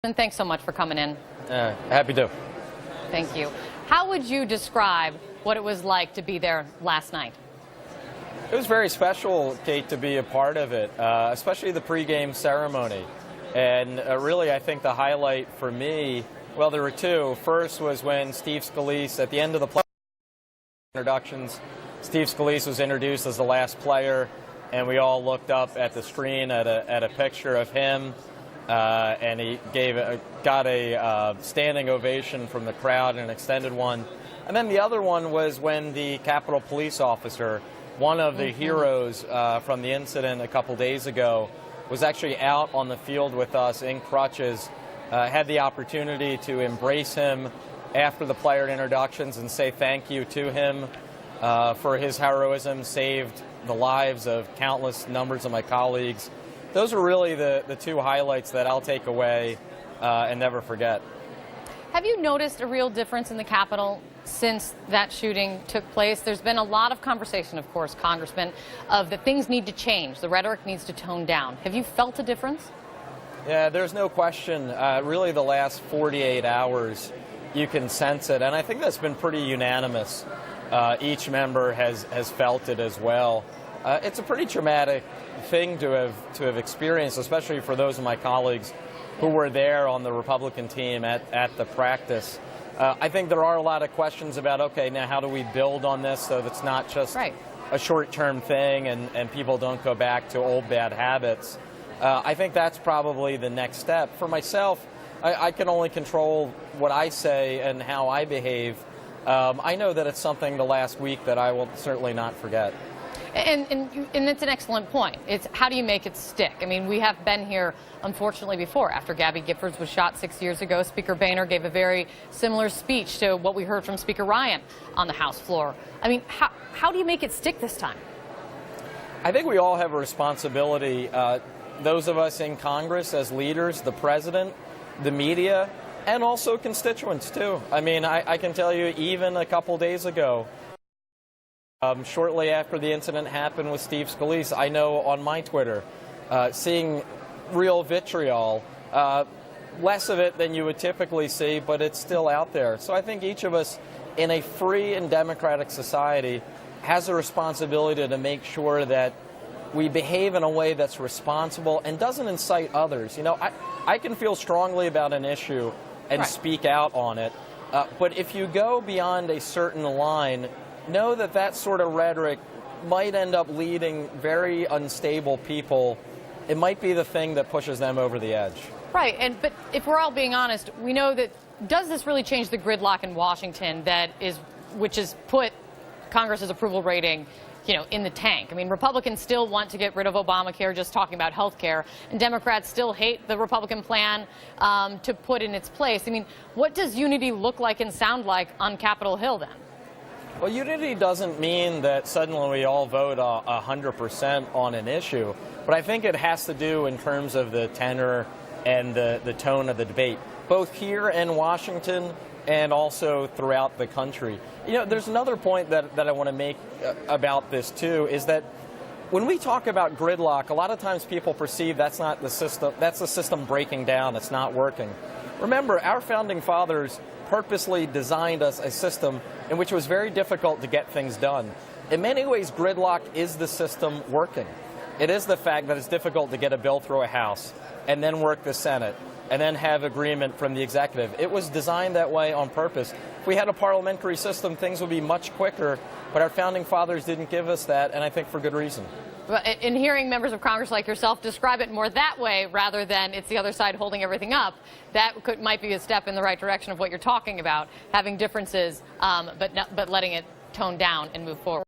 And thanks so much for coming in. Happy to. Thank you. How would you describe what it was like to be there last night? It was very special, Kate, to be a part of it, especially the pregame ceremony. And really, I think the highlight for me, well, there were two. First was when Steve Scalise, at the end of the play introductions, Steve Scalise was introduced as the last player, and we all looked up at the screen at a picture of him. And he got a standing ovation from the crowd, an extended one. And then the other one was when the Capitol Police officer, one of the heroes from the incident a couple days ago, was actually out on the field with us in crutches, had the opportunity to embrace him after the player introductions and say thank you to him for his heroism, saved the lives of countless numbers of my colleagues. Those are really the two highlights that I'll take away and never forget. Have you noticed a real difference in the Capitol since that shooting took place? There's been a lot of conversation, of course, Congressman, of that things need to change. The rhetoric needs to tone down. Have you felt a difference? Yeah, there's no question. Really, the last 48 hours, you can sense it. And I think that's been pretty unanimous. Each member has felt it as well. It's a pretty traumatic thing to have experienced, especially for those of my colleagues who were there on the Republican team at the practice. I think there are a lot of questions about, okay, now how do we build on this so that's not just a short-term thing and people don't go back to old bad habits. I think that's probably the next step. For myself, I can only control what I say and how I behave. I know that it's something the last week that I will certainly not forget. And it's an excellent point. It's how do you make it stick? I mean, we have been here, unfortunately, before. After Gabby Giffords was shot 6 years ago, Speaker Boehner gave a very similar speech to what we heard from Speaker Ryan on the House floor. I mean, how do you make it stick this time? I think we all have a responsibility, those of us in Congress as leaders, the president, the media, and also constituents, too. I mean, I can tell you, even a couple days ago, shortly after the incident happened with Steve Scalise, I know on my Twitter, seeing real vitriol, less of it than you would typically see, but it's still out there. So I think each of us in a free and democratic society has a responsibility to make sure that we behave in a way that's responsible and doesn't incite others. You know, I can feel strongly about an issue and speak out on it, but if you go beyond a certain line, know that that sort of rhetoric might end up leading very unstable people. It might be the thing that pushes them over the edge. Right, but if we're all being honest, we know that does this really change the gridlock in Washington which has put Congress's approval rating, you know, in the tank? I mean, Republicans still want to get rid of Obamacare, just talking about health care, and Democrats still hate the Republican plan to put in its place. I mean, what does unity look like and sound like on Capitol Hill then? Well, unity doesn't mean that suddenly we all vote 100% on an issue, but I think it has to do in terms of the tenor and the tone of the debate, both here in Washington and also throughout the country. You know, there's another point that I want to make about this, too, is that when we talk about gridlock, a lot of times people perceive that's not the system, that's the system breaking down, it's not working. Remember, our founding fathers purposely designed us a system in which it was very difficult to get things done. In many ways, gridlock is the system working. It is the fact that it's difficult to get a bill through a House and then work the Senate and then have agreement from the executive. It was designed that way on purpose. If we had a parliamentary system, things would be much quicker, but our founding fathers didn't give us that, and I think for good reason. In hearing members of Congress like yourself describe it more that way rather than it's the other side holding everything up, that might be a step in the right direction of what you're talking about, having differences, but letting it tone down and move forward.